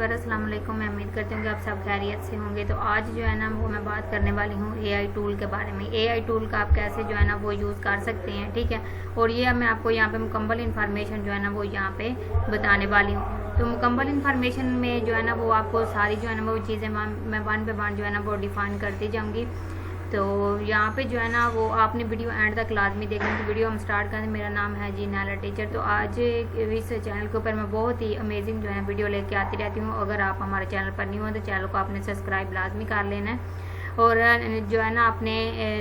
Viewer अस्सलाम वालेकुम। मैं उम्मीद करती हूँ कि आप सब खैरियत से होंगे। तो आज जो है ना वो मैं बात करने वाली हूँ एआई टूल के बारे में। एआई टूल का आप कैसे जो है ना वो यूज़ कर सकते हैं, ठीक है। और ये मैं आपको यहाँ पे मुकम्मल इन्फॉर्मेशन जो है ना वो यहाँ पे बताने वाली हूँ। तो मुकम्मल इन्फॉर्मेशन में जो है ना वो आपको सारी जो है ना वो चीज़ें मैं वन पे वन जो है ना वो डिफाइन करती जाऊँगी। तो यहाँ पे जो है ना वो आपने वीडियो एंड तक लाजमी देखना। तो वीडियो हम स्टार्ट करें। मेरा नाम है जी नैला टीचर। तो आज इस चैनल के ऊपर मैं बहुत ही अमेजिंग जो है वीडियो लेके आती रहती हूँ। अगर आप हमारे चैनल पर नहीं हो तो चैनल को आपने सब्सक्राइब लाजमी कर लेना है। और जो है ना आपने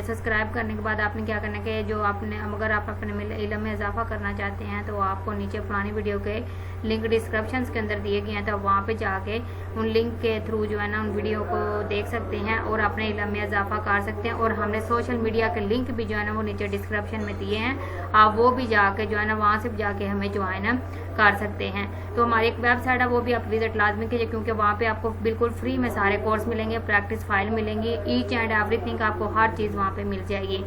सब्सक्राइब करने के बाद आपने क्या करना है कि जो आपने अगर आप अपने इल्म में इजाफा करना चाहते हैं तो आपको नीचे पुरानी वीडियो के लिंक डिस्क्रिप्शन के अंदर दिए गए हैं। तो वहाँ पे जाके उन लिंक के थ्रू जो है ना उन वीडियो को देख सकते हैं और अपने इल्म में इजाफा कर सकते हैं। और हमने सोशल मीडिया के लिंक भी जो है ना वो नीचे डिस्क्रिप्शन में दिए हैं। आप वो भी जाके जो है ना वहाँ से भी जाके हमें ज्वाइन कर सकते हैं। तो हमारी एक वेबसाइट है वो भी आप विजिट लाजमी कीजिए, क्योंकि वहाँ पे आपको बिल्कुल फ्री में सारे कोर्स मिलेंगे, प्रैक्टिस फाइल मिलेंगी, ईच एंड एवरीथिंग आपको हर चीज़ वहाँ पे मिल जाएगी।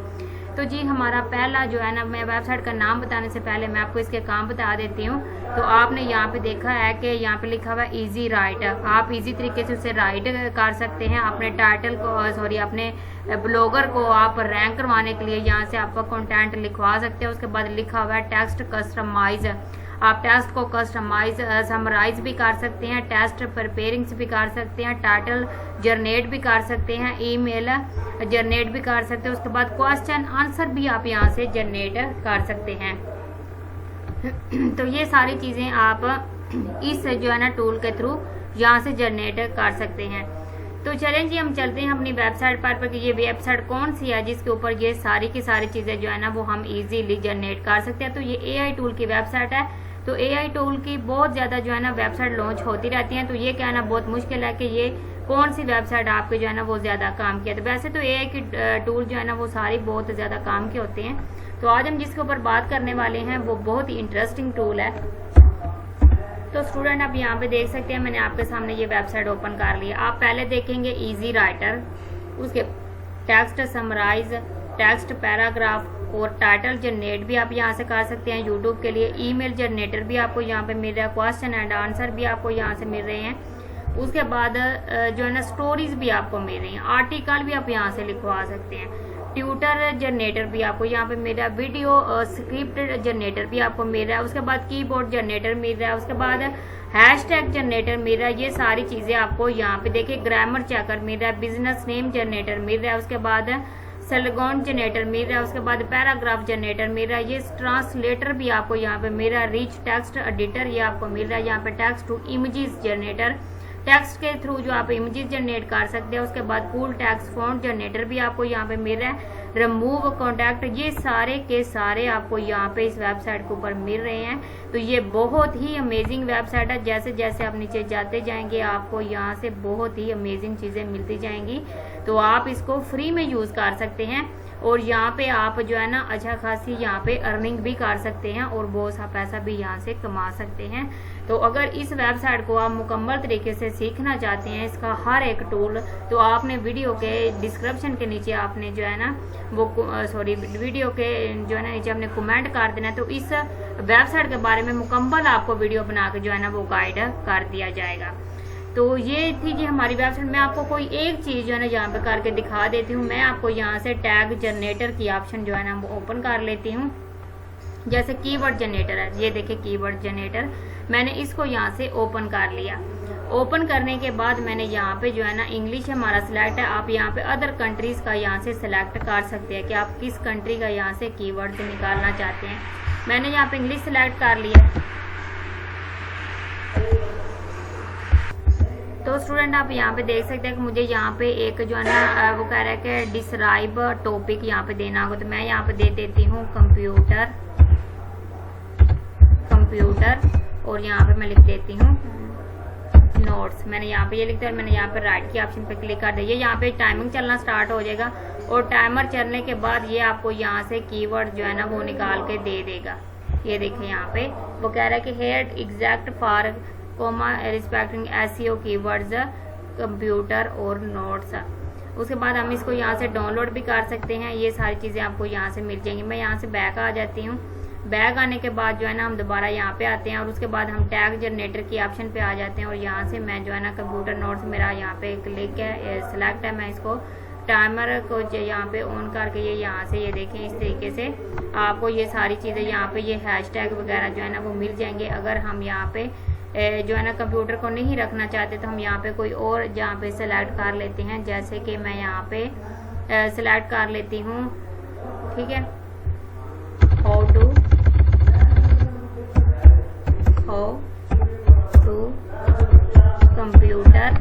तो जी हमारा पहला जो है ना, मैं वेबसाइट का नाम बताने से पहले मैं आपको इसके काम बता देती हूँ। तो आपने यहाँ पे देखा है कि यहाँ पे लिखा हुआ है इजी राइट। आप इजी तरीके से उसे राइट कर सकते हैं। अपने टाइटल को अपने ब्लॉगर को आप रैंक करवाने के लिए यहाँ से आपका कंटेंट लिखवा सकते हैं। उसके बाद लिखा हुआ है टेक्स्ट कस्टमाइज। आप टेक्स्ट को कस्टमाइज समराइज भी कर सकते हैं, टेक्स्ट प्रिपेयरिंग्स भी कर सकते हैं, टाइटल जनरेट भी कर सकते हैं, ईमेल जनरेट भी कर सकते हैं। उसके बाद क्वेश्चन आंसर भी आप यहाँ से जनरेट कर सकते हैं। तो ये सारी चीज़ें आप इस जो है ना टूल के थ्रू यहाँ से जनरेट कर सकते हैं। तो चलें जी हम चलते हैं अपनी वेबसाइट पर कि ये वेबसाइट कौन सी है जिसके ऊपर ये सारी की सारी चीज़ें जो है ना वो हम इजीली जनरेट कर सकते हैं। तो ये एआई टूल की वेबसाइट है। तो एआई टूल की बहुत ज़्यादा जो है ना वेबसाइट लॉन्च होती रहती हैं। तो ये कहना बहुत मुश्किल है कि ये कौन सी वेबसाइट आपके जो है ना वो ज़्यादा काम किया। तो वैसे तो एआई की टूल जो है ना वो सारी बहुत ज़्यादा काम के होते हैं। तो आज हम जिसके ऊपर बात करने वाले हैं वो बहुत ही इंटरेस्टिंग टूल है। तो स्टूडेंट आप यहाँ पे देख सकते हैं, मैंने आपके सामने ये वेबसाइट ओपन कर ली है। आप पहले देखेंगे इजी राइटर, उसके टेक्स्ट समराइज, टेक्स्ट पैराग्राफ और टाइटल जनरेट भी आप यहाँ से कर सकते हैं। यूट्यूब के लिए ईमेल जनरेटर भी आपको यहाँ पे मिल रहा है, क्वेश्चन एंड आंसर भी आपको यहाँ से मिल रहे हैं। उसके बाद जो है ना स्टोरीज भी आपको मिल रही हैं, आर्टिकल भी आप यहाँ से लिखवा सकते हैं, ट्यूटर जनरेटर भी आपको यहाँ पे मिल रहा है, वीडियो स्क्रिप्ट जनरेटर भी आपको मिल रहा है। उसके बाद कीबोर्ड जनरेटर मिल रहा है। उसके बाद हैशटैग जनरेटर मिल रहा है। ये सारी चीज़ें आपको यहाँ पे देखिए, ग्रामर चेकर मिल रहा है, बिजनेस नेम जनरेटर मिल रहा है। उसके बाद स्लोगन जनरेटर मिल रहा है। उसके बाद पैराग्राफ जनरेटर मिल रहा है। ये ट्रांसलेटर भी आपको यहाँ पे मिल रहा है। रिच टेक्स्ट एडिटर ये आपको मिल रहा है। यहाँ पे text to images generator, text के थ्रू जो आप इमेजेस जनरेट कर सकते हैं। उसके बाद फुल टेक्स्ट फॉन्ट जनरेटर भी आपको यहाँ पे मिल रहा है। रिमूव कॉन्टैक्ट, ये सारे के सारे आपको यहाँ पे इस वेबसाइट के ऊपर मिल रहे हैं। तो ये बहुत ही अमेजिंग वेबसाइट है। जैसे जैसे आप नीचे जाते जाएंगे आपको यहाँ से बहुत ही अमेजिंग चीज़ें मिलती जाएंगी। तो आप इसको फ्री में यूज़ कर सकते हैं और यहाँ पे आप जो है ना अच्छा खासी यहाँ पे अर्निंग भी कर सकते हैं और बहुत सा पैसा भी यहाँ से कमा सकते हैं। तो अगर इस वेबसाइट को आप मुकम्मल तरीके से सीखना चाहते हैं, इसका हर एक टूल, तो आपने वीडियो के डिस्क्रिप्शन के नीचे आपने जो है ना वो वीडियो के जो है ना नीचे आपने कमेंट कर देना। तो इस वेबसाइट के बारे में मुकम्मल आपको वीडियो बना के जो है ना वो गाइड कर दिया जाएगा। तो ये थी जी हमारी वेबसाइट। मैं आपको कोई एक चीज़ जो है ना यहाँ पे करके दिखा देती हूँ। मैं आपको यहाँ से टैग जनरेटर की ऑप्शन जो है ना वो ओपन कर लेती हूँ। जैसे कीवर्ड जनरेटर है, ये देखिए कीवर्ड जनरेटर, मैंने इसको यहाँ से ओपन कर लिया। ओपन करने के बाद मैंने यहाँ पे जो है ना इंग्लिश हमारा सिलेक्ट है। आप यहाँ पे अदर कंट्रीज़ का यहाँ से सिलेक्ट कर सकते हैं कि आप किस कंट्री का यहाँ से कीवर्ड निकालना चाहते हैं। मैंने यहाँ पे इंग्लिश सिलेक्ट कर लिया। तो स्टूडेंट आप यहाँ पे देख सकते हैं कि मुझे यहाँ पे एक जो है ना वो कह रहा है कि डिस्क्राइब टॉपिक यहाँ पे देना होगा। तो मैं यहाँ पे दे देती हूँ कंप्यूटर और यहाँ पे मैं लिख देती हूँ नोट्स। मैंने यहाँ पे ये लिखा है और मैंने यहाँ पे राइट की ऑप्शन पे क्लिक कर दिया। यहाँ पे टाइमिंग चलना स्टार्ट हो जाएगा और टाइमर चलने के बाद ये आपको यहाँ से कीवर्ड जो है ना वो निकाल के दे देगा। ये देखिए यहाँ पे वो कह रहा है कि here exact for comma respecting SEO keywords computer और नोट्स। उसके बाद हम इसको यहाँ से डाउनलोड भी कर सकते हैं। ये सारी चीज़ें आपको यहाँ से मिल जाएंगी। मैं यहाँ से बैक आ जाती हूँ। बैक आने के बाद जो है ना हम दोबारा यहाँ पे आते हैं और उसके बाद हम टैग जनरेटर की ऑप्शन पे आ जाते हैं और यहाँ से मैं जो है ना कंप्यूटर नोट्स मेरा यहाँ पे क्लिक है, सिलेक्ट है, मैं इसको टाइमर को यहाँ पे ऑन करके ये यहाँ से ये देखें इस तरीके से आपको ये सारी चीज़ें यहाँ पे ये हैशटैग वगैरह जो है ना वो मिल जाएंगे। अगर हम यहाँ पे जो है ना कंप्यूटर को नहीं रखना चाहते तो हम यहाँ पे कोई और यहाँ पे सेलेक्ट कर लेते हैं, जैसे कि मैं यहाँ पे सेलेक्ट कर लेती हूँ, ठीक है, हाउ टू कंप्यूटर,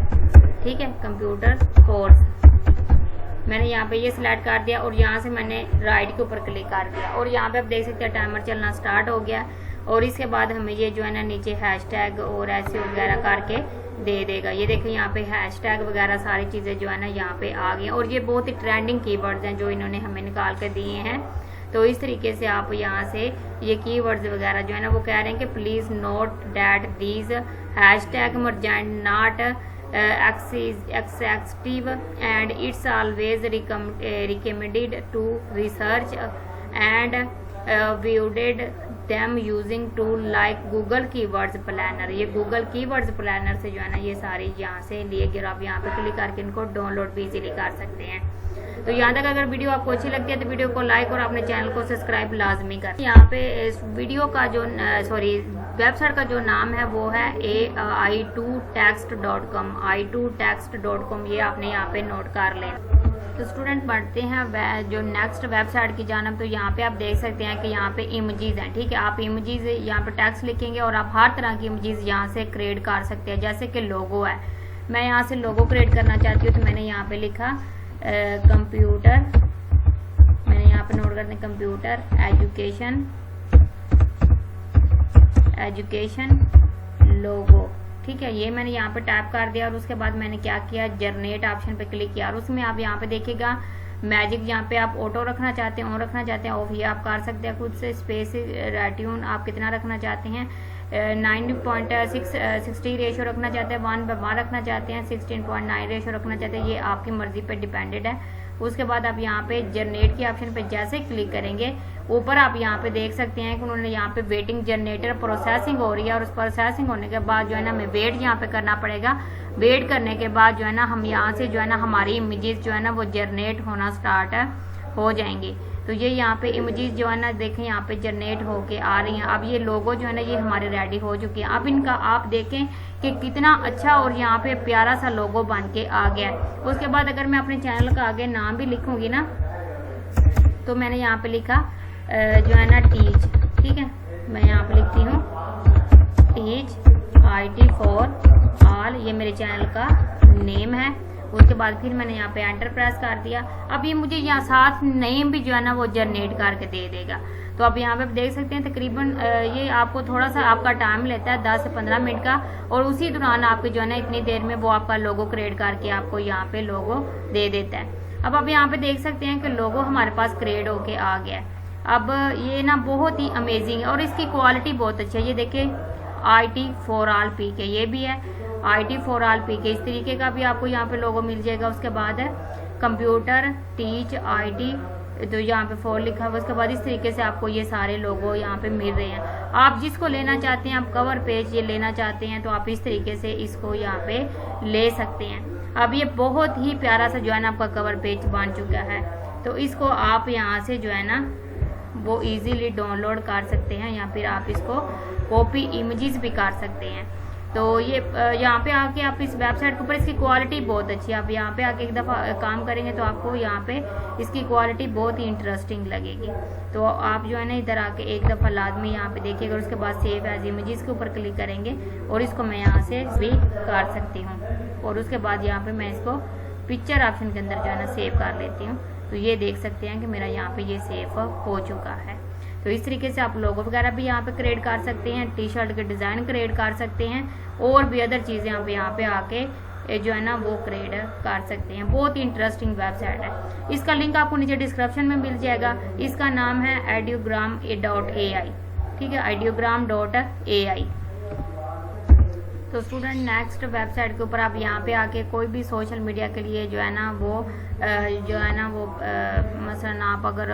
ठीक है, कंप्यूटर कोर्स मैंने यहाँ पे ये सिलेक्ट कर दिया और यहाँ से मैंने राइट के ऊपर क्लिक कर दिया और यहाँ पे आप देख सकते हैं टाइमर चलना स्टार्ट हो गया और इसके बाद हमें ये जो है ना नीचे हैशटैग और ऐसे वगैरह करके दे देगा। ये देखिए यहाँ पे हैशटैग वगैरह सारी चीज़ें जो है ना यहाँ पे आ गई और ये बहुत ही ट्रेंडिंग कीवर्ड्स हैं जो इन्होंने हमें निकाल के दिए हैं। तो इस तरीके से आप यहाँ से ये कीवर्ड्स वगैरह जो है ना वो कह रहे हैं कि please note that these hashtag emergent not excessive and it's always recommended to research and viewed them using tool like Google keywords planner. ये गूगल कीवर्ड्स प्लानर से जो है ना ये सारी यहाँ से लिए गए, आप यहाँ पे क्लिक करके इनको डाउनलोड भी इजीली कर सकते हैं। तो यहाँ तक अगर वीडियो आपको अच्छी लगती है तो वीडियो को लाइक और अपने चैनल को सब्सक्राइब लाजमी करें। यहाँ पे इस वीडियो का जो वेबसाइट का जो नाम है वो है ai2text.com, ai2text.com, ये आपने यहाँ पे नोट कर लें। तो स्टूडेंट बढ़ते हैं जो नेक्स्ट वेबसाइट की जानब। तो यहाँ पे आप देख सकते हैं कि यहाँ पे इमेजेस हैं, ठीक है, आप इमेजेस यहाँ पे टेक्स्ट लिखेंगे और आप हर तरह की इमेजेस यहाँ से क्रिएट कर सकते हैं। जैसे कि लोगो है, मैं यहाँ से लोगो क्रिएट करना चाहती हूँ तो मैंने यहाँ पे लिखा कंप्यूटर, मैंने यहाँ पे नोट करते हैं कंप्यूटर एजुकेशन लोगो, ठीक है, ये मैंने यहाँ पे टैप कर दिया और उसके बाद मैंने क्या किया, जनरेट ऑप्शन पे क्लिक किया और उसमें आप यहाँ पे देखिएगा मैजिक, यहाँ पे आप ऑटो रखना चाहते हैं, ऑन रखना चाहते हैं, ऑफ ये आप कर सकते हैं खुद से। स्पेस रेट्यून आप कितना रखना चाहते हैं, 9.60 रेशो रखना चाहते हैं, 1/1 रखना चाहते हैं, 16.9 रेशो रखना चाहते हैं, ये आपकी मर्जी पे डिपेंडेड है। उसके बाद आप यहाँ पे जनरेट के ऑप्शन पे जैसे क्लिक करेंगे ऊपर आप यहाँ पे देख सकते हैं कि उन्होंने यहाँ पे वेटिंग जनरेटर प्रोसेसिंग हो रही है और उस प्रोसेसिंग होने के बाद जो है ना हमें वेट यहाँ पे करना पड़ेगा। वेट करने के बाद जो है ना हम यहाँ से जो है ना हमारी इमेजेस जो है ना वो जनरेट होना स्टार्ट हो जाएंगी। तो ये यहाँ पे इमेजेस जो है ना देखें यहाँ पे जनरेट होके आ रही हैं। अब ये लोगो जो है ना ये हमारे रेडी हो चुके हैं। अब इनका आप देखें कि कितना अच्छा और यहाँ पे प्यारा सा लोगो बन के आ गया है। उसके बाद अगर मैं अपने चैनल का आगे नाम भी लिखूंगी ना तो मैंने यहाँ पे लिखा जो है ना टीच, ठीक है, मैं यहाँ पे लिखती हूँ टीच IT फॉर ऑल, ये मेरे चैनल का नेम है। उसके बाद फिर मैंने यहाँ पे एंटर प्रेस कर दिया। अब ये मुझे यहाँ साथ नेम भी जो है ना वो जनरेट करके दे देगा। तो अब यहाँ पे देख सकते हैं तकरीबन ये आपको थोड़ा सा आपका टाइम लेता है 10 से 15 मिनट का और उसी दौरान आपके जो है ना इतनी देर में वो आपका लोगो क्रिएट करके आपको यहाँ पे लोगो दे देता है। अब आप यहाँ पे देख सकते हैं कि लोगो हमारे पास क्रिएट होके आ गया है। अब ये ना बहुत ही अमेजिंग है और इसकी क्वालिटी बहुत अच्छी है। ये देखिए IT फॉर ऑल PK, ये भी है IT फॉर ऑल PK, इस तरीके का भी आपको यहाँ पे लोगो मिल जाएगा। उसके बाद है कंप्यूटर टीच IT, तो यहाँ पे फॉर लिखा हुआ। उसके बाद इस तरीके से आपको ये सारे लोगो यहाँ पे मिल रहे हैं। आप जिसको लेना चाहते हैं, आप कवर पेज ये लेना चाहते हैं तो आप इस तरीके से इसको यहाँ पे ले सकते हैं। अब ये बहुत ही प्यारा सा जो है ना आपका कवर पेज बन चुका है। तो इसको आप यहाँ से जो है ना वो इजीली डाउनलोड कर सकते हैं या फिर आप इसको कॉपी इमेजेस भी कर सकते हैं। तो ये यहाँ पे आके आप इस वेबसाइट के ऊपर इसकी क्वालिटी बहुत अच्छी है। आप यहाँ पे आके एक दफ़ा काम करेंगे तो आपको यहाँ पे इसकी क्वालिटी बहुत ही इंटरेस्टिंग लगेगी। तो आप जो है ना इधर आके एक दफ़ा लाजमी यहाँ पे देखिएगा। उसके बाद सेव एज इमेजेस के ऊपर क्लिक करेंगे और इसको मैं यहाँ से भी कर सकती हूँ और उसके बाद यहाँ पे मैं इसको पिक्चर ऑप्शन के अंदर जो है ना सेव कर लेती हूँ। तो ये देख सकते हैं कि मेरा यहाँ पे ये सेव हो चुका है। तो इस तरीके से आप लोगो वगैरह भी यहाँ पे क्रिएट कर सकते हैं, टी शर्ट के डिज़ाइन क्रिएट कर सकते हैं और भी अदर चीज़ें आप यहाँ पे आके जो है ना वो क्रिएट कर सकते हैं। बहुत ही इंटरेस्टिंग वेबसाइट है। इसका लिंक आपको नीचे डिस्क्रिप्शन में मिल जाएगा। इसका नाम है ideogram.ai, ठीक है, ideogram.ai। तो स्टूडेंट नेक्स्ट वेबसाइट के ऊपर आप यहाँ पे आके कोई भी सोशल मीडिया के लिए जो है ना वो मसलन आप अगर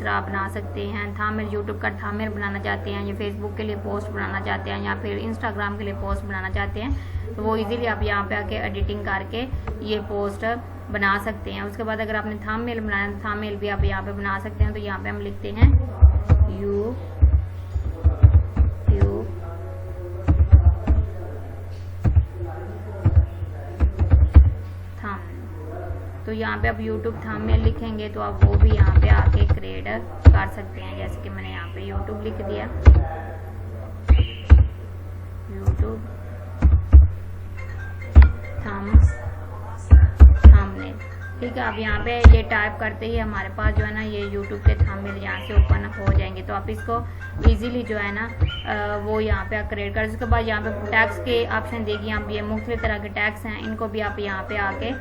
पोस्टर आप बना सकते हैं। थंबनेल यूट्यूब का थंबनेल बनाना चाहते हैं या फेसबुक के लिए पोस्ट बनाना चाहते हैं या फिर इंस्टाग्राम के लिए पोस्ट बनाना चाहते हैं तो वो इजीली आप यहाँ पे आके एडिटिंग करके ये पोस्ट बना सकते हैं। उसके बाद अगर आपने थंबनेल बनाया तो थंबनेल भी आप यहाँ पे बना सकते हैं। तो यहाँ पे हम लिखते हैं तो यहाँ पे आप YouTube थंबनेल लिखेंगे तो आप वो भी यहाँ पे आके क्रिएट कर सकते हैं। जैसे कि मैंने यहाँ पे YouTube लिख दिया, YouTube थंबनेल, ठीक है। आप यहाँ पे ये टाइप करते ही हमारे पास जो है ना ये YouTube के थंबनेल यहाँ से ओपन हो जाएंगे। तो आप इसको इजीली जो है ना वो यहाँ पे क्रिएट कर। उसके बाद यहाँ पे टैग्स के ऑप्शन देगी, यहाँ पे ये मुख्तलिफ तरह के टैग्स हैं, इनको भी आप यहाँ पे आके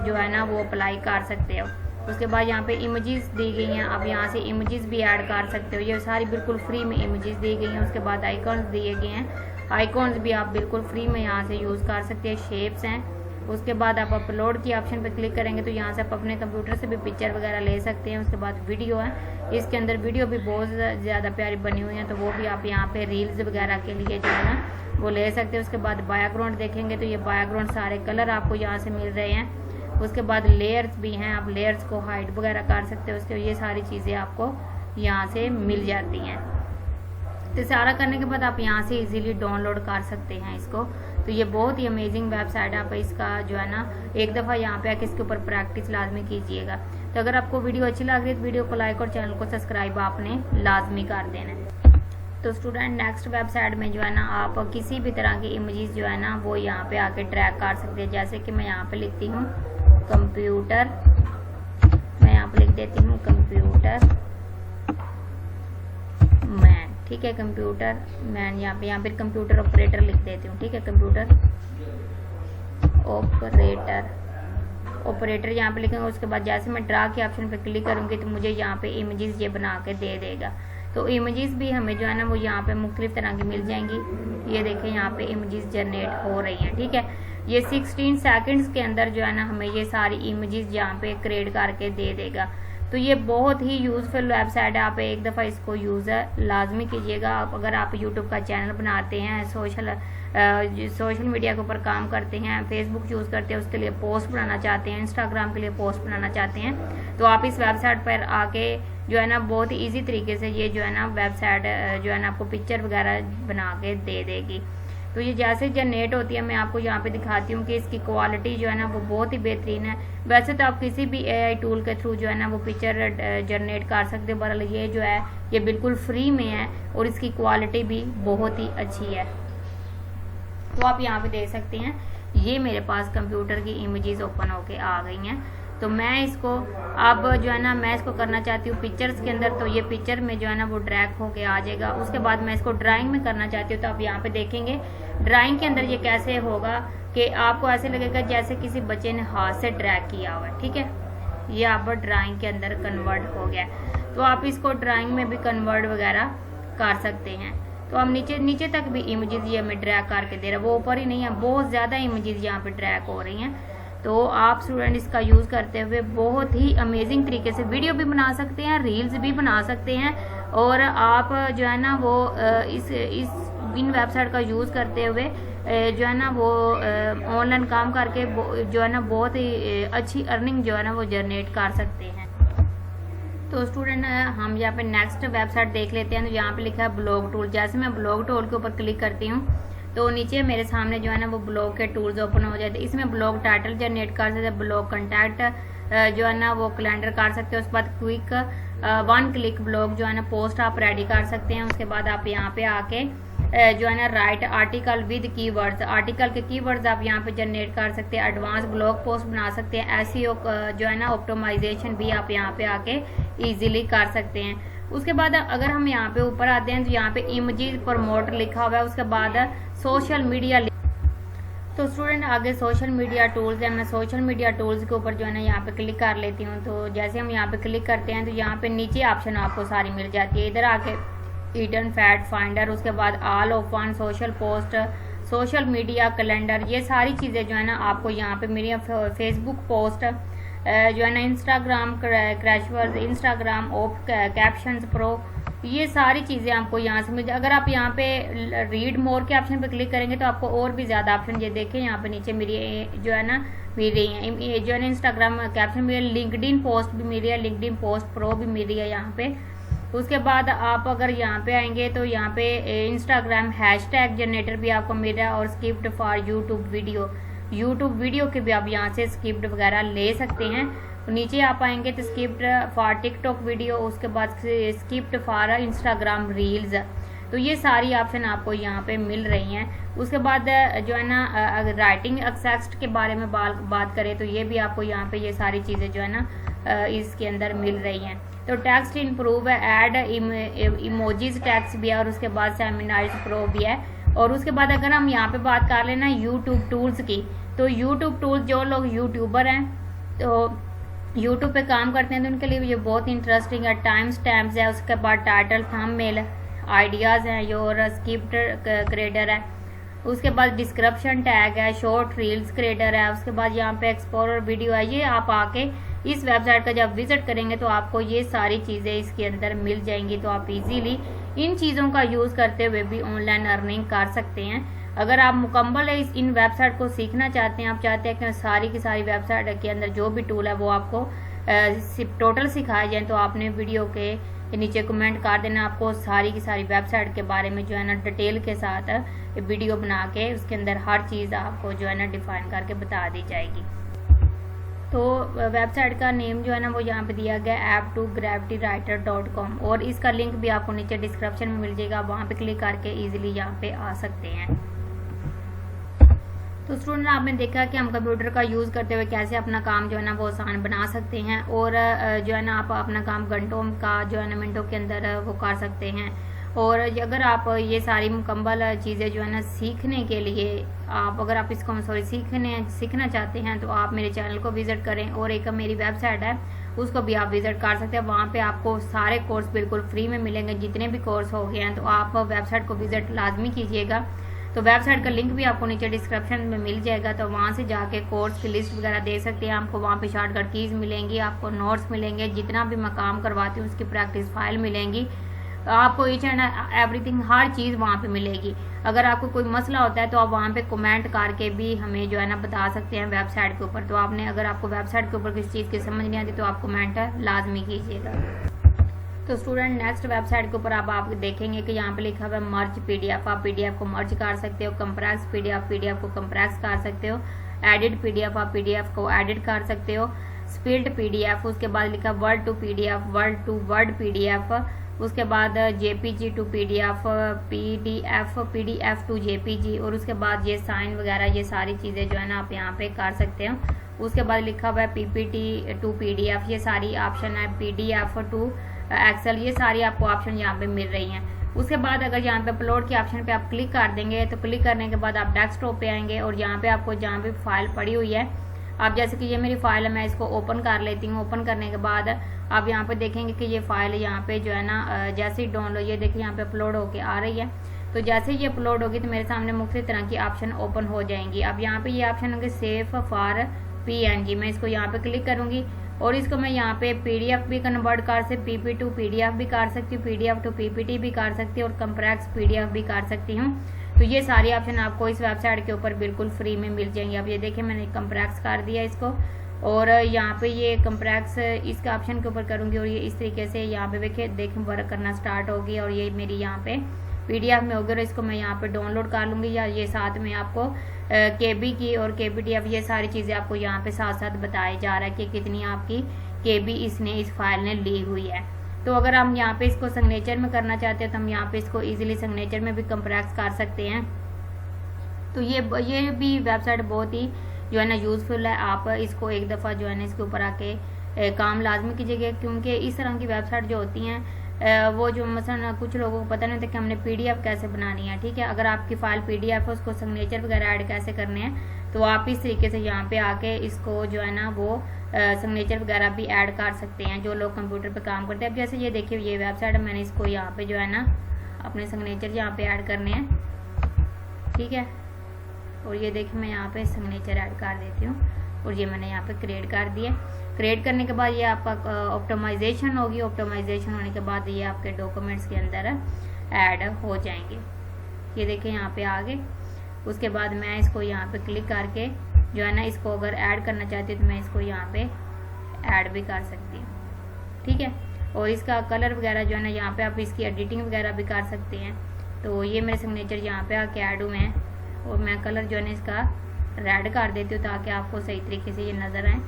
जो है ना वो अप्लाई कर सकते हो। उसके बाद यहाँ पे इमेजेस दी गई हैं, आप यहाँ से इमेजेस भी ऐड कर सकते हो। ये सारी बिल्कुल फ्री में इमेजेस दी गई हैं। उसके बाद आइकॉन्स दिए गए हैं, आइकॉन्स भी आप बिल्कुल फ्री में यहाँ से यूज़ कर सकते हैं। शेप्स हैं। उसके बाद आप अपलोड की ऑप्शन पर क्लिक करेंगे तो यहाँ से आप अपने कंप्यूटर से भी पिक्चर वगैरह ले सकते हैं। उसके बाद वीडियो है, इसके अंदर वीडियो भी बहुत ज़्यादा प्यारी बनी हुई है तो वो भी आप यहाँ पे रील्स वगैरह के लिए जो है ना वो ले सकते हैं। उसके बाद बैकग्राउंड देखेंगे तो ये बैकग्राउंड सारे कलर आपको यहाँ से मिल रहे हैं। उसके बाद लेयर्स भी हैं, आप लेयर्स को हाइड वगैरह कर सकते हो। उसके ये सारी चीज़ें आपको यहाँ से मिल जाती हैं। तो सारा करने के बाद आप यहाँ से इजीली डाउनलोड कर सकते हैं इसको। तो ये बहुत ही अमेजिंग वेबसाइट है। आप इसका जो है ना एक दफ़ा यहाँ पे आके इसके ऊपर प्रैक्टिस लाजमी कीजिएगा। तो अगर आपको वीडियो अच्छी लग रही है तो वीडियो को लाइक और चैनल को सब्सक्राइब आपने लाजमी कर देना है। तो स्टूडेंट नेक्स्ट वेबसाइट में जो है ना आप किसी भी तरह की इमेजेस जो है ना वो यहाँ पे आके ट्रैक कर सकते हैं। जैसे कि मैं यहाँ पे लिखती हूँ कंप्यूटर, मैं यहाँ पे लिख देती हूँ कंप्यूटर मैन, ठीक है, कंप्यूटर मैन। यहाँ पे कंप्यूटर ऑपरेटर लिख देती हूँ, ठीक है, कंप्यूटर ऑपरेटर यहाँ पे लिखेंगे। उसके बाद जैसे मैं ड्रा के ऑप्शन पे क्लिक करूँगी तो मुझे यहाँ पे इमेजेस ये बना के दे देगा। तो इमेजेस भी हमें जो है ना वो यहाँ पे मुख्तलिफ तरह की मिल जाएंगी। ये देखें यहाँ पे इमेजेस जनरेट हो रही हैं, ठीक है। ये 16 सेकंड्स के अंदर जो है ना हमें ये सारी इमेजेस यहाँ पे क्रिएट करके दे देगा। तो ये बहुत ही यूज़फुल वेबसाइट है। आप एक दफ़ा इसको यूज़ लाजमी कीजिएगा। अगर आप यूट्यूब का चैनल बनाते हैं, सोशल मीडिया के ऊपर काम करते हैं, फेसबुक यूज़ करते हैं, उसके लिए पोस्ट बनाना चाहते हैं, इंस्टाग्राम के लिए पोस्ट बनाना चाहते हैं, तो आप इस वेबसाइट पर आके जो है ना बहुत ही ईजी तरीके से ये जो है ना वेबसाइट जो है ना आपको पिक्चर वगैरह बना के दे देगी। तो ये जैसे जनरेट होती है मैं आपको यहाँ पे दिखाती हूँ कि इसकी क्वालिटी जो है ना वो बहुत ही बेहतरीन है। वैसे तो आप किसी भी AI टूल के थ्रू जो है ना वो पिक्चर जनरेट कर सकते हो, बहरहाल ये जो है ये बिल्कुल फ्री में है और इसकी क्वालिटी भी बहुत ही अच्छी है। तो आप यहाँ पे देख सकते हैं ये मेरे पास कंप्यूटर की इमेजेस ओपन होके आ गई हैं। तो मैं इसको अब जो है ना मैं इसको करना चाहती हूँ पिक्चर्स के अंदर, तो ये पिक्चर में जो है ना वो ड्रैग होके आ जाएगा। उसके बाद मैं इसको ड्राइंग में करना चाहती हूँ तो आप यहाँ पे देखेंगे ड्राइंग के अंदर ये कैसे होगा कि आपको ऐसे लगेगा जैसे किसी बच्चे ने हाथ से ड्रैग किया हुआ है, ठीक है। ये आप ड्राइंग के अंदर कन्वर्ट हो गया। तो आप इसको ड्राइंग में भी कन्वर्ट वगैरह कर सकते हैं। तो हम नीचे तक भी इमेजेस ये हमें ड्रैग करके दे रहा है, वो ऊपर ही नहीं है, बहुत ज़्यादा इमेजेस यहाँ पे ड्रैग हो रही हैं। तो आप स्टूडेंट इसका यूज़ करते हुए बहुत ही अमेजिंग तरीके से वीडियो भी बना सकते हैं, रील्स भी बना सकते हैं और आप जो है ना वो इन वेबसाइट का यूज़ करते हुए जो है ना वो ऑनलाइन काम करके जो है ना बहुत ही अच्छी अर्निंग जो है ना वो जनरेट कर सकते हैं। तो स्टूडेंट हम यहाँ पे नेक्स्ट वेबसाइट देख लेते हैं। तो यहाँ पे लिखा है ब्लॉग टूल। जैसे मैं ब्लॉग टूल के ऊपर क्लिक करती हूँ तो नीचे मेरे सामने जो है ना वो ब्लॉग के टूल्स ओपन हो जाते हैं। इसमें ब्लॉग टाइटल जनरेट कर सकते हैं, ब्लॉग कंटैक्ट जो है ना वो कैलेंडर कर सकते हैं। उसके बाद क्विक 1 क्लिक ब्लॉग जो है ना पोस्ट आप रेडी कर सकते हैं। उसके बाद आप यहाँ पे आके जो है ना right article with keywords, article के कीवर्ड्स आप यहाँ पे जनरेट कर सकते हैं। एडवांस ब्लॉग पोस्ट बना सकते हैं। एसईओ जो है ना ऑप्टिमाइजेशन भी आप यहाँ पे आके इजीली कर सकते हैं। उसके बाद अगर हम यहाँ पे ऊपर आते हैं तो यहाँ पे इमेजेस प्रमोट लिखा हुआ है। उसके बाद सोशल मीडिया, तो स्टूडेंट आगे सोशल मीडिया टूल्स है। मैं सोशल मीडिया टूल्स के ऊपर जो है ना यहाँ पे क्लिक कर लेती हूँ। तो जैसे हम यहाँ पे क्लिक करते हैं तो यहाँ पे नीचे ऑप्शन आपको सारी मिल जाती है। इधर आके हिडन फैक्ट फाइंडर, उसके बाद all of one, social post, social media calendar, ये सारी चीज़ें जो है ना आपको यहाँ पे मेरी फेसबुक पोस्ट जो है ना Instagram crosswords, Instagram of captions pro, ये सारी चीज़ें आपको यहाँ से मिल जाए। अगर आप यहाँ पे रीड मोर के ऑप्शन पे क्लिक करेंगे तो आपको और भी ज़्यादा ऑप्शन ये देखें यहाँ पे नीचे मेरी जो है ना मिल रही है, जो है ना इंस्टाग्राम कैप्शन मिल रही है, लिंक्डइन पोस्ट भी मिल रही है, लिंक्डइन पोस्ट प्रो भी मिल रही है यहाँ पे। उसके बाद आप अगर यहाँ पे आएंगे तो यहाँ पे इंस्टाग्राम हैशटैग जनरेटर भी आपको मिल रहा है, और स्क्रिप्ट फॉर यूट्यूब वीडियो के भी आप यहाँ से स्क्रिप्ट वगैरह ले सकते हैं। नीचे आप आएंगे तो स्क्रिप्ट फॉर टिकटॉक वीडियो, उसके बाद स्क्रिप्ट फॉर इंस्टाग्राम रील्स, तो ये सारी ऑप्शन आपको यहाँ पे मिल रही हैं। उसके बाद जो है ना राइटिंग एक्सेस्ट के बारे में बात करें तो ये भी आपको यहाँ पे ये सारी चीज़ें जो है ना इसके अंदर मिल रही हैं। तो टेक्स्ट इम्प्रूव है, ऐड इमोजीज टेक्स्ट भी है, और उसके बाद सेमिनाइज प्रो भी है। और उसके बाद अगर हम यहाँ पे बात कर लेना यूट्यूब टूल्स की, तो यूट्यूब टूल्स जो लोग यूट्यूबर हैं तो यूट्यूब पे काम करते हैं तो उनके लिए ये बहुत इंटरेस्टिंग है। टाइम स्टैम्प्स है, उसके बाद टाइटल थंबनेल आइडियाज़ हैं, और स्क्रिप्ट क्रिएटर है, उसके बाद डिस्क्रिप्शन टैग है, शॉर्ट रील्स क्रिएटर है, उसके बाद यहाँ पे एक्सप्लोरर वीडियो है। ये आप आके इस वेबसाइट का जब विजिट करेंगे तो आपको ये सारी चीज़ें इसके अंदर मिल जाएंगी, तो आप इजीली इन चीज़ों का यूज़ करते हुए भी ऑनलाइन अर्निंग कर सकते हैं। अगर आप मुकम्मल इन वेबसाइट को सीखना चाहते हैं, आप चाहते हैं कि सारी की सारी वेबसाइट के अंदर जो भी टूल है वो आपको टोटल सिखाए जाए, तो आपने वीडियो के नीचे कमेंट कर देना। आपको सारी की सारी वेबसाइट के बारे में जो है ना डिटेल के साथ वीडियो बना के उसके अंदर हर चीज़ आपको जो है ना डिफाइन करके बता दी जाएगी। तो वेबसाइट का नेम जो है ना वो यहाँ पे दिया गया app2gravitywriter.com, और इसका लिंक भी आपको नीचे डिस्क्रिप्शन में मिल जाएगा, वहाँ पे क्लिक करके इजीली यहाँ पे आ सकते हैं। तो स्टूडेंट आपने देखा कि हम कंप्यूटर का यूज़ करते हुए कैसे अपना काम जो है ना वो आसान बना सकते हैं, और जो है ना आप अपना काम घंटों का जो है ना मिनटों के अंदर वो कर सकते हैं। और अगर आप ये सारी मुकम्मल चीज़ें जो है ना सीखने के लिए अगर आप इसको सीखना चाहते हैं तो आप मेरे चैनल को विज़िट करें, और एक मेरी वेबसाइट है उसको भी आप विज़िट कर सकते हैं। वहाँ पे आपको सारे कोर्स बिल्कुल फ्री में मिलेंगे, जितने भी कोर्स हो गए हैं, तो आप वेबसाइट को विज़िट लाजमी कीजिएगा। तो वेबसाइट का लिंक भी आपको नीचे डिस्क्रिप्शन में मिल जाएगा, तो वहाँ से जाके कोर्स की लिस्ट वगैरह देख सकते हैं। आपको वहाँ पे शॉर्टकट कीज़ मिलेंगी, आपको नोट्स मिलेंगे, जितना भी मैं काम करवाती हूँ उसकी प्रैक्टिस फाइल मिलेंगी, आपको ईच एंड एवरीथिंग हर चीज़ वहाँ पे मिलेगी। अगर आपको कोई मसला होता है तो आप वहाँ पे कमेंट करके भी हमें जो है ना बता सकते हैं वेबसाइट के ऊपर। तो आपने अगर आपको वेबसाइट के ऊपर किसी चीज़ की समझ नहीं आती तो आप कमेंट लाजमी कीजिएगा। तो स्टूडेंट नेक्स्ट वेबसाइट के ऊपर आप देखेंगे कि यहाँ पे लिखा हुआ है मर्ज पीडीएफ। आप पीडीएफ को मर्ज कर सकते हो, कंप्रेस पीडीएफ को कंप्रेस कर सकते हो, एडिट पीडीएफ आप पीडीएफ को एडिट कर सकते हो, स्प्लिट पीडीएफ, उसके बाद लिखा Word to PDF, Word to Word PDF, उसके बाद JPG to PDF, PDF to JPG, और उसके बाद ये साइन वगैरह ये सारी चीज़ें जो है ना आप यहाँ पे कर सकते हो। उसके बाद लिखा हुआ है पीपीटी टू पीडीएफ, ये सारी ऑप्शन है, पीडीएफ टू एक्सेल, ये सारी आपको ऑप्शन यहाँ पे मिल रही हैं। उसके बाद अगर यहाँ पे अपलोड के ऑप्शन पे आप क्लिक कर देंगे तो क्लिक करने के बाद आप डेस्कटॉप पे आएंगे, और यहाँ पे आपको जहाँ पे फाइल पड़ी हुई है, आप जैसे कि ये मेरी फाइल है, मैं इसको ओपन कर लेती हूँ। ओपन करने के बाद आप यहाँ पे देखेंगे कि ये फाइल यहाँ पे जो है ना जैसे ही डाउनलोड, ये देखिए यहाँ पे अपलोड होके आ रही है। तो जैसे ये अपलोड होगी तो मेरे सामने मुख्तलिफ तरह की ऑप्शन ओपन हो जाएंगी। अब यहाँ पे ये ऑप्शन होंगे सेव फॉर PNG, मैं इसको यहाँ पे क्लिक करूँगी, और इसको मैं यहाँ पे PDF भी कन्वर्ट कर सकती, PP टू PDF भी कर सकती हूँ, PDF टू PPT भी कर सकती हूँ, और कंप्रेस PDF भी कर सकती हूँ। तो ये सारी ऑप्शन आपको इस वेबसाइट के ऊपर बिल्कुल फ्री में मिल जाएंगे। अब ये देखिए मैंने कंप्रेस कर दिया इसको, और यहाँ पे ये कंप्रेस इसके ऑप्शन के ऊपर करूँगी, और ये इस तरीके से यहाँ पे देखें वर्क करना स्टार्ट होगी, और ये मेरी यहाँ पे PDF में होगी, और इसको मैं यहाँ पे डाउनलोड कर लूँगी, या ये साथ में आपको KB की और KBTF ये सारी चीज़ें आपको यहाँ पे साथ साथ बताया जा रहा है कि कितनी आपकी KB इसने इस फाइल ने ली हुई है। तो अगर हम यहाँ पे इसको सिग्नेचर में करना चाहते हैं तो हम यहाँ पे इसको इजीली सिग्नेचर में भी कंप्रेस कर सकते हैं। तो ये भी वेबसाइट बहुत ही जो है ना यूज़फुल है। आप इसको एक दफ़ा जो है ना इसके ऊपर आके काम लाजमी कीजिएगा, क्योंकि इस तरह की वेबसाइट जो होती हैं वो जो मसलन कुछ लोगों को पता नहीं होता कि हमने PDF कैसे बनानी है, ठीक है। अगर आपकी फाइल PDF है उसको सिग्नेचर वगैरह ऐड कैसे करने हैं, तो आप इस तरीके से यहाँ पे आके इसको जो है ना वो सिग्नेचर वगैरह भी ऐड कर सकते हैं जो लोग कंप्यूटर पे काम करते हैं। अब जैसे ये देखिए ये वेबसाइट है, मैंने इसको यहाँ पे जो है ना अपने सिग्नेचर यहाँ पे ऐड करने हैं, ठीक है। और ये देखिए मैं यहाँ पे सिग्नेचर ऐड कर देती हूँ। और ये मैंने यहाँ पे क्रिएट कर दिया। क्रिएट करने के बाद ये आपका ऑप्टिमाइजेशन होगी। ऑप्टिमाइजेशन होने के बाद ये आपके डॉक्यूमेंट्स के अंदर ऐड हो जाएंगे। ये देखिए यहाँ पे आ गए। उसके बाद मैं इसको यहाँ पे क्लिक करके जो है ना, इसको अगर ऐड करना चाहती हूँ तो मैं इसको यहाँ पे ऐड भी कर सकती हूँ, ठीक है। और इसका कलर वगैरह जो है ना, यहाँ पे आप इसकी एडिटिंग वगैरह भी कर सकते हैं। तो ये मेरे सिग्नेचर यहाँ पे आके ऐड हुए हैं और मैं कलर जो है ना इसका रेड कर देती हूँ ताकि आपको सही तरीके से ये नज़र आए।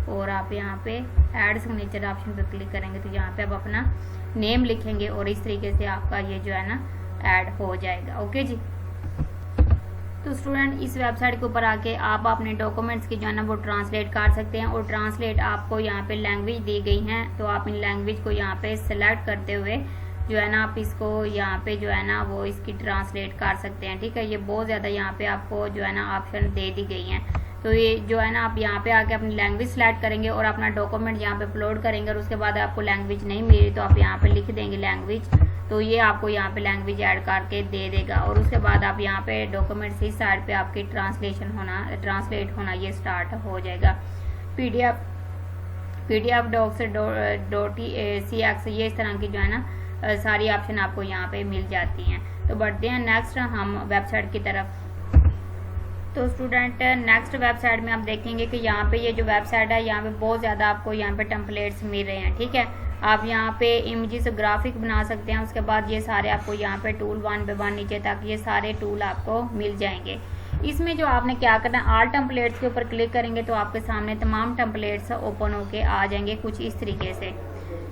और आप यहाँ पे ऐड सिग्नेचर ऑप्शन पे क्लिक करेंगे तो यहाँ पे आप अपना नेम लिखेंगे और इस तरीके से आपका ये जो है ना ऐड हो जाएगा। ओके जी। तो स्टूडेंट, इस वेबसाइट के ऊपर आके आप अपने डॉक्यूमेंट्स की जो है ना वो ट्रांसलेट कर सकते हैं। और ट्रांसलेट आपको यहाँ पे लैंग्वेज दी गई हैं, तो आप इन लैंग्वेज को यहाँ पे सेलेक्ट करते हुए जो है ना आप इसको यहाँ पे जो है ना वो इसकी ट्रांसलेट कर सकते हैं, ठीक है। ये बहुत ज़्यादा यहाँ पे आपको जो है ना ऑप्शन दे दी गई हैं। तो ये जो है ना आप यहाँ पे आके अपनी लैंग्वेज सेलेक्ट करेंगे और अपना डॉक्यूमेंट यहाँ पे अपलोड करेंगे। और उसके बाद आपको लैंग्वेज नहीं मिली तो आप यहाँ पे लिख देंगे लैंग्वेज, तो ये आपको यहाँ पे लैंग्वेज ऐड करके दे देगा। और उसके बाद आप यहाँ पे डॉक्यूमेंट्स इस साइड पे आपकी ट्रांसलेट होना ये स्टार्ट हो जाएगा। PDF डॉक्स .cx ये इस तरह की जो है ना सारी ऑप्शन आपको यहाँ पे मिल जाती हैं। तो बढ़ते हैं नेक्स्ट हम वेबसाइट की तरफ। तो स्टूडेंट, नेक्स्ट वेबसाइट में आप देखेंगे कि यहाँ पे ये जो वेबसाइट है यहाँ पे बहुत ज़्यादा आपको यहाँ पे टेम्पलेट्स मिल रहे हैं, ठीक है। आप यहाँ पे इमेजेस ग्राफिक बना सकते हैं। उसके बाद ये सारे आपको यहाँ पे टूल 1 पे 1 नीचे तक ये सारे टूल आपको मिल जाएंगे। इसमें जो आपने क्या करना है, ऑल टेम्पलेट्स के ऊपर क्लिक करेंगे तो आपके सामने तमाम टेम्पलेट्स ओपन होके आ जाएंगे कुछ इस तरीके से।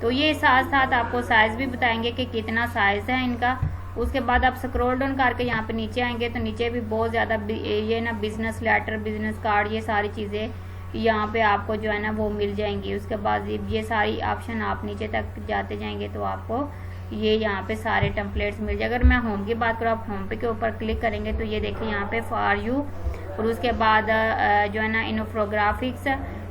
तो ये साथ साथ आपको साइज़ भी बताएंगे कि कितना साइज़ है इनका। उसके बाद आप स्क्रॉल डाउन करके यहाँ पे नीचे आएंगे तो नीचे भी बहुत ज़्यादा ये ना बिजनेस लेटर, बिजनेस कार्ड, ये सारी चीज़ें यहाँ पे आपको जो है ना वो मिल जाएंगी। उसके बाद ये सारी ऑप्शन आप नीचे तक जाते जाएंगे तो आपको ये यहाँ पे सारे टेम्पलेट्स मिल जाए। अगर मैं होम की बात करूँ, आप होम पे के ऊपर क्लिक करेंगे तो ये देखिए यहाँ पे फॉर यू, और उसके बाद जो है ना इन्फोग्राफिक्स,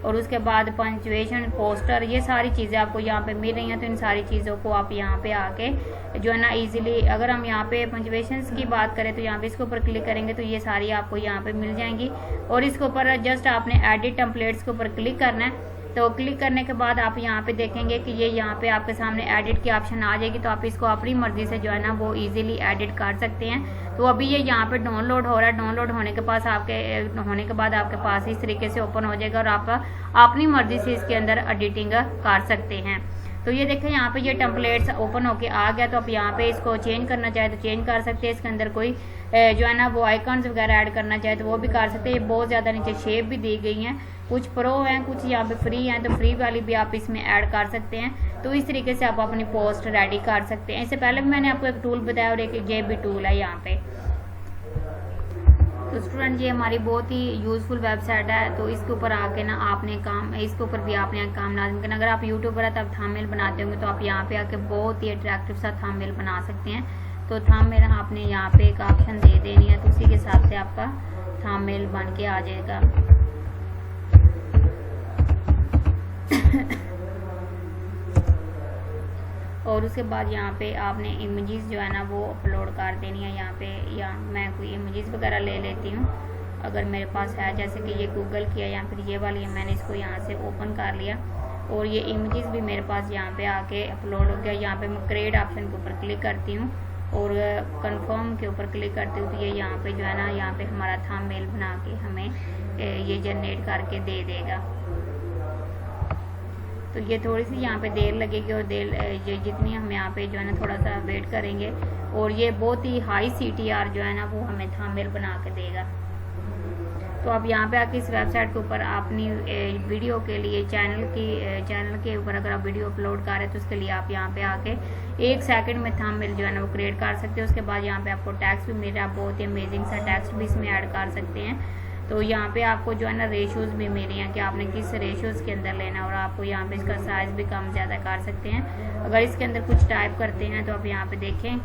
और उसके बाद पंचुएशन, पोस्टर, ये सारी चीज़ें आपको यहाँ पे मिल रही हैं। तो इन सारी चीज़ों को आप यहाँ पे आके जो है ना इजीली, अगर हम यहाँ पे पंचुएशंस की बात करें तो यहाँ पे इसके ऊपर क्लिक करेंगे तो ये सारी आपको यहाँ पे मिल जाएंगी। और इसके ऊपर जस्ट आपने एडिट टेम्पलेट्स के ऊपर क्लिक करना है। तो क्लिक करने के बाद आप यहाँ पे देखेंगे कि ये यहाँ पे आपके सामने एडिट की ऑप्शन आ जाएगी। तो आप इसको अपनी मर्जी से जो है ना वो इजीली एडिट कर सकते हैं। तो अभी ये यहाँ पे डाउनलोड हो रहा है। डाउनलोड होने के बाद आपके पास इस तरीके से ओपन हो जाएगा और आप अपनी मर्जी से इसके अंदर एडिटिंग कर सकते हैं। तो ये देखें यहाँ पे ये टेम्पलेट्स ओपन होके आ गया। तो आप यहाँ पे इसको चेंज करना चाहे तो चेंज कर सकते हैं। इसके अंदर कोई जो है ना वो आइकॉन्स वगैरह ऐड करना चाहे तो वो भी कर सकते हैं। ये बहुत ज़्यादा नीचे शेप भी दी गई हैं, कुछ प्रो हैं, कुछ यहाँ पे फ्री हैं। तो फ्री वाली भी आप इसमें ऐड कर सकते हैं। तो इस तरीके से आप अपनी पोस्ट रेडी कर सकते हैं। इससे पहले भी मैंने आपको एक टूल बताया और एक ये भी टूल है यहाँ पे। तो स्टूडेंट, ये हमारी बहुत ही यूज़फुल वेबसाइट है। तो इसके ऊपर आके ना आपने इसके ऊपर भी आपने काम लाजम करना। अगर आप यूट्यूबर है तब थंबनेल बनाते होंगे तो आप यहाँ पे आके बहुत ही अट्रैक्टिव सा थंबनेल बना सकते हैं। तो थंबनेल आपने यहाँ पे एक ऑप्शन दे देनी है, तो उसी के हिसाब से आपका थंबनेल बन के आ जाएगा। और उसके बाद यहाँ पे आपने इमेजेस जो है ना वो अपलोड कर देनी है यहाँ पे। या मैं कोई इमेजेस वगैरह ले लेती हूँ अगर मेरे पास है, जैसे कि ये गूगल किया या फिर ये वाली है, मैंने इसको यहाँ से ओपन कर लिया और ये इमेजेस भी मेरे पास यहाँ पे आके अपलोड हो गया। यहाँ पे मैं क्रिएट ऑप्शन के ऊपर क्लिक करती हूँ और कंफर्म के ऊपर क्लिक करती हूँ तो ये यहाँ पे जो है ना यहाँ पे हमारा थंबनेल बना के हमें ये जनरेट करके दे देगा। तो ये थोड़ी सी यहाँ पे देर लगेगी और ये जितनी हम यहाँ पे जो है ना थोड़ा सा वेट करेंगे और ये बहुत ही हाई CTR जो है ना वो हमें थंबनेल बना के देगा। तो आप यहाँ पे आके इस वेबसाइट के ऊपर अपनी वीडियो के लिए चैनल के ऊपर अगर आप वीडियो अपलोड कर रहे हैं तो उसके लिए आप यहाँ पे आके 1 सेकंड में थंबनेल जो है ना वो क्रिएट कर सकते हैं। उसके बाद यहाँ पे आपको टेक्स्ट भी मिल रहा है, बहुत ही अमेजिंग सा टेक्स्ट भी इसमें ऐड कर सकते हैं। तो यहाँ पे आपको जो है ना रेशोज़ भी मिल रही हैं कि आपने किस रेशोज़ के अंदर लेना है और आपको यहाँ पे इसका साइज़ भी कम ज़्यादा कर सकते हैं। अगर इसके अंदर कुछ टाइप करते हैं तो आप यहाँ पे देखें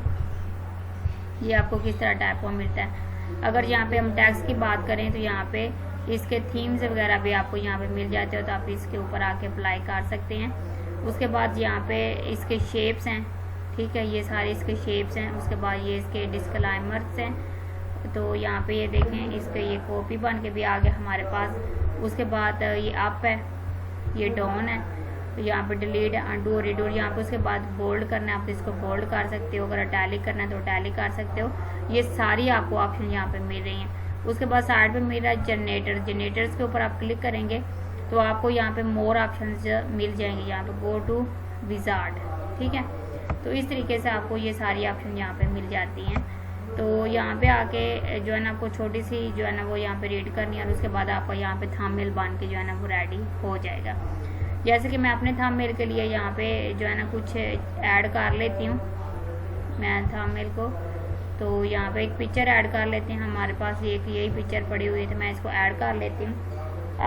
ये आपको किस तरह टाइप हुआ मिलता है। अगर यहाँ पे हम टैक्स की बात करें तो यहाँ पे इसके थीम्स वगैरह भी आपको यहाँ पे मिल जाते हो, तो आप इसके ऊपर आके अप्लाई कर सकते हैं। उसके बाद यहाँ पे इसके शेप्स हैं, ठीक है, ये सारे इसके शेप्स हैं। उसके बाद ये इसके डिस्क्लेमर्स हैं। तो यहाँ पे ये देखें इसके ये कॉपी बन के भी आ गया हमारे पास। उसके बाद ये अप है, ये डाउन है, तो यहाँ पे डिलीट, अनडू और रीडू, यहाँ पे उसके बाद बोल्ड करना है, आप इसको बोल्ड कर सकते हो, अगर अटैलिक करना है तो अटैलिक कर सकते हो। ये सारी आपको ऑप्शन यहाँ पे मिल रही हैं। उसके बाद साइड पे मिल रहा है जनरेटर, जनरेटर्स के ऊपर आप क्लिक करेंगे तो आपको यहाँ पे मोर ऑप्शन मिल जाएंगे, यहाँ पे गो टू विजार्ड, ठीक है। तो इस तरीके से आपको ये सारी ऑप्शन यहाँ पे मिल जाती हैं। तो यहाँ पे आके जो है ना आपको छोटी सी जो है ना वो यहाँ पे रीड करनी है, और उसके बाद आपका यहाँ पे थंबनेल बन के जो है ना वो रेडी हो जाएगा। जैसे कि मैं अपने थंबनेल के लिए यहाँ पे जो है ना कुछ ऐड कर लेती हूँ मैं थंबनेल को। तो यहाँ पे एक पिक्चर ऐड कर लेते हैं, हमारे पास यही पिक्चर पड़ी हुई है, तो मैं इसको ऐड कर लेती हूँ।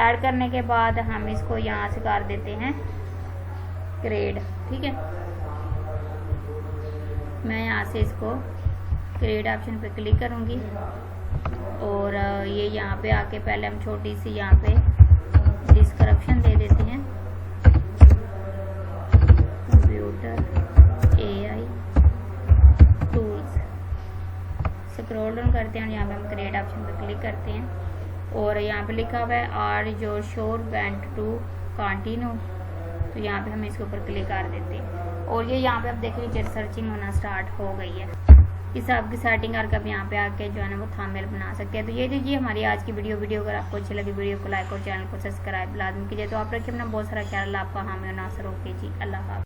ऐड करने के बाद हम इसको यहाँ से कर देते हैं क्रिएट, ठीक है। मैं यहाँ से इसको क्रिएट ऑप्शन पे क्लिक करूँगी, और ये यहाँ पे आके पहले हम छोटी सी यहाँ पे डिस्क्रिप्शन दे देते हैं, computer AI tools. Scroll down करते हैं और यहाँ पे हम क्रिएट ऑप्शन पे क्लिक करते हैं, और यहाँ पे लिखा हुआ है are your sure want to continue, तो यहाँ पे हम इसके ऊपर क्लिक कर देते हैं, और ये यहाँ पे आप देख लीजिए सर्चिंग होना स्टार्ट हो गई है। इस आपकी सेटिंग करके आप यहाँ पे आके जो है ना वो थंबनेल बना सकते हैं। तो ये लीजिए हमारी आज की वीडियो अगर आपको अच्छी लगी वीडियो को लाइक और चैनल को सब्सक्राइब लाजमी कीजिए। तो आप रखिए अपना बहुत सारा ख्याल, आपका हामी और नासर होके जी, अल्लाह हाफ़िज़।